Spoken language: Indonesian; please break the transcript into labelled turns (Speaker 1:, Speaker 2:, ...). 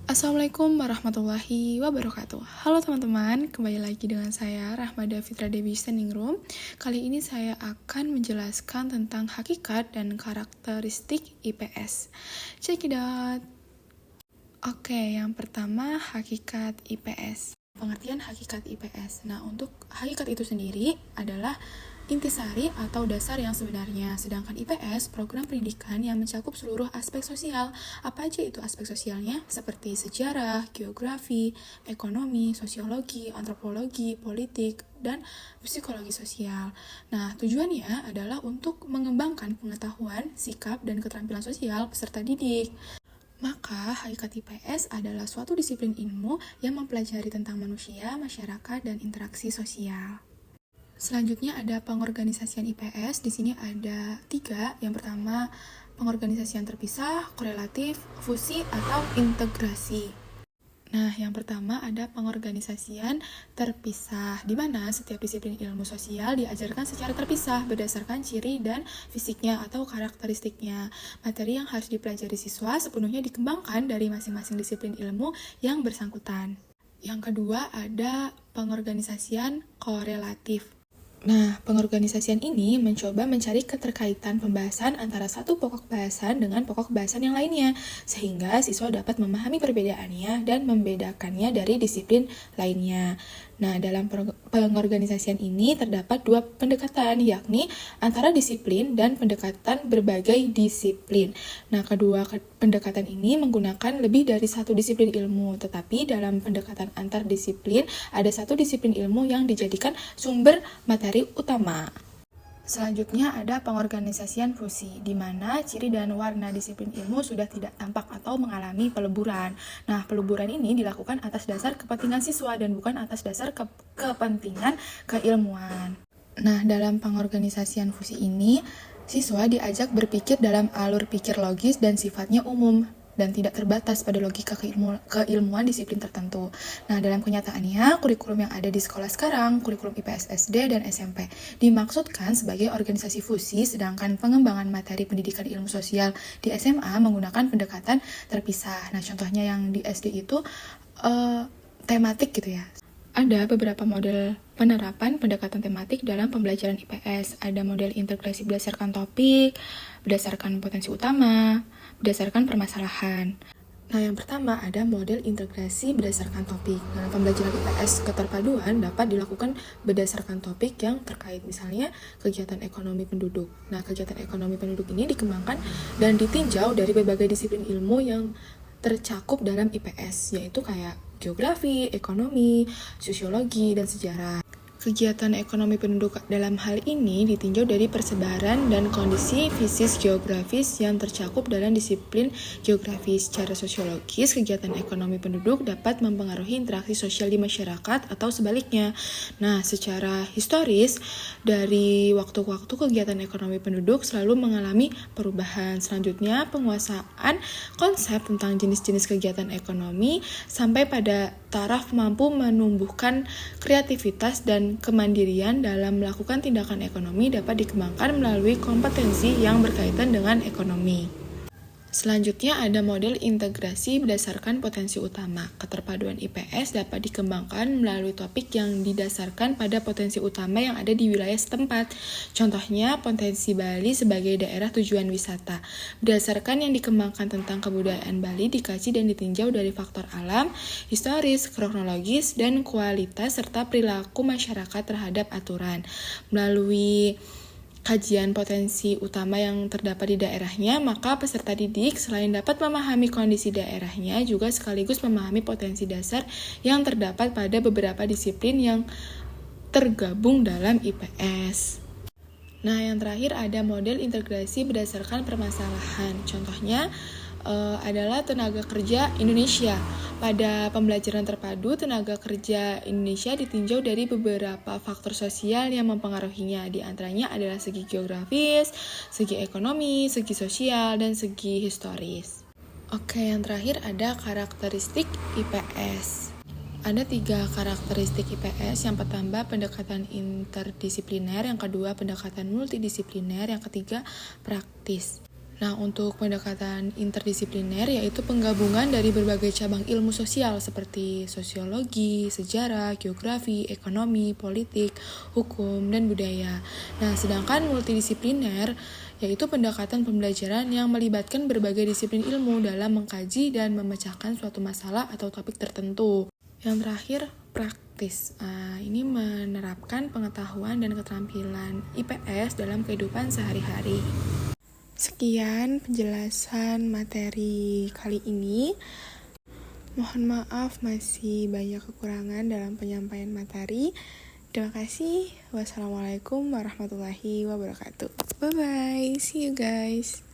Speaker 1: Assalamualaikum warahmatullahi wabarakatuh. Halo teman-teman, kembali lagi dengan saya Rahmada Fitra Dewi Standing Kali ini saya akan menjelaskan tentang hakikat dan karakteristik IPS. Check it out. Oke, yang pertama hakikat IPS. Pengertian hakikat IPS. Nah, untuk hakikat itu sendiri adalah intisari atau dasar yang sebenarnya, sedangkan IPS program pendidikan yang mencakup seluruh aspek sosial. Apa aja itu aspek sosialnya? Seperti sejarah, geografi, ekonomi, sosiologi, antropologi, politik, dan psikologi sosial. Nah, tujuannya adalah untuk mengembangkan pengetahuan, sikap, dan keterampilan sosial peserta didik. Maka, hakikat IPS adalah suatu disiplin ilmu yang mempelajari tentang manusia, masyarakat, dan interaksi sosial. Selanjutnya ada pengorganisasian IPS. Di sini ada 3. Yang pertama, pengorganisasian terpisah, korelatif, fusi, atau integrasi. Nah, yang pertama ada pengorganisasian terpisah, di mana setiap disiplin ilmu sosial diajarkan secara terpisah berdasarkan ciri dan fisiknya atau karakteristiknya. Materi yang harus dipelajari siswa sepenuhnya dikembangkan dari masing-masing disiplin ilmu yang bersangkutan. Yang kedua ada pengorganisasian korelatif. Nah, pengorganisasian ini mencoba mencari keterkaitan pembahasan antara satu pokok bahasan dengan pokok bahasan yang lainnya, sehingga siswa dapat memahami perbedaannya dan membedakannya dari disiplin lainnya. Nah, dalam pengorganisasian ini terdapat 2 pendekatan, yakni antara disiplin dan pendekatan berbagai disiplin. Nah, kedua pendekatan ini menggunakan lebih dari satu disiplin ilmu, tetapi dalam pendekatan antar disiplin ada satu disiplin ilmu yang dijadikan sumber materi utama. Selanjutnya ada pengorganisasian fusi, di mana ciri dan warna disiplin ilmu sudah tidak tampak atau mengalami peleburan. Nah, peleburan ini dilakukan atas dasar kepentingan siswa dan bukan atas dasar kepentingan keilmuan. Nah, dalam pengorganisasian fusi ini, siswa diajak berpikir dalam alur pikir logis dan sifatnya umum, dan tidak terbatas pada logika keilmuan disiplin tertentu. Nah, dalam kenyataannya, kurikulum yang ada di sekolah sekarang, kurikulum IPS SD dan SMP, dimaksudkan sebagai organisasi fusi, sedangkan pengembangan materi pendidikan ilmu sosial di SMA menggunakan pendekatan terpisah. Nah, contohnya yang di SD itu tematik gitu ya. Ada beberapa model penerapan pendekatan tematik dalam pembelajaran IPS. Ada model integrasi berdasarkan topik, berdasarkan potensi utama, berdasarkan permasalahan. Nah, yang pertama ada model integrasi berdasarkan topik. Nah, pembelajaran IPS keterpaduan dapat dilakukan berdasarkan topik yang terkait, misalnya kegiatan ekonomi penduduk. Nah, kegiatan ekonomi penduduk ini dikembangkan dan ditinjau dari berbagai disiplin ilmu yang tercakup dalam IPS, yaitu kayak geografi, ekonomi, sosiologi, dan sejarah. Kegiatan ekonomi penduduk dalam hal ini ditinjau dari persebaran dan kondisi fisis geografis yang tercakup dalam disiplin geografi. Secara sosiologis, kegiatan ekonomi penduduk dapat mempengaruhi interaksi sosial di masyarakat atau sebaliknya. Nah, secara historis, dari waktu ke waktu kegiatan ekonomi penduduk selalu mengalami perubahan. Selanjutnya, penguasaan konsep tentang jenis-jenis kegiatan ekonomi sampai pada taraf mampu menumbuhkan kreativitas dan kemandirian dalam melakukan tindakan ekonomi dapat dikembangkan melalui kompetensi yang berkaitan dengan ekonomi. Selanjutnya ada model integrasi berdasarkan potensi utama. Keterpaduan IPS dapat dikembangkan melalui topik yang didasarkan pada potensi utama yang ada di wilayah setempat. Contohnya, potensi Bali sebagai daerah tujuan wisata. Berdasarkan yang dikembangkan tentang kebudayaan Bali dikaji dan ditinjau dari faktor alam, historis, kronologis, dan kualitas serta perilaku masyarakat terhadap aturan. Melalui kajian potensi utama yang terdapat di daerahnya, maka peserta didik selain dapat memahami kondisi daerahnya, juga sekaligus memahami potensi dasar yang terdapat pada beberapa disiplin yang tergabung dalam IPS. Nah, yang terakhir ada model integrasi berdasarkan permasalahan. Contohnya adalah tenaga kerja Indonesia. Pada pembelajaran terpadu, tenaga kerja Indonesia ditinjau dari beberapa faktor sosial yang mempengaruhinya. Di antaranya adalah segi geografis, segi ekonomi, segi sosial, dan segi historis. Oke, yang terakhir ada karakteristik IPS. Ada 3 karakteristik IPS. Yang pertama, pendekatan interdisipliner. Yang kedua, pendekatan multidisipliner. Yang ketiga, praktis. Nah, untuk pendekatan interdisipliner yaitu penggabungan dari berbagai cabang ilmu sosial seperti sosiologi, sejarah, geografi, ekonomi, politik, hukum, dan budaya. Nah, sedangkan multidisipliner yaitu pendekatan pembelajaran yang melibatkan berbagai disiplin ilmu dalam mengkaji dan memecahkan suatu masalah atau topik tertentu. Yang terakhir, praktis. Ini menerapkan pengetahuan dan keterampilan IPS dalam kehidupan sehari-hari. Sekian penjelasan materi kali ini. Mohon maaf masih banyak kekurangan dalam penyampaian materi. Terima kasih. Wassalamualaikum warahmatullahi wabarakatuh. Bye-bye. See you guys.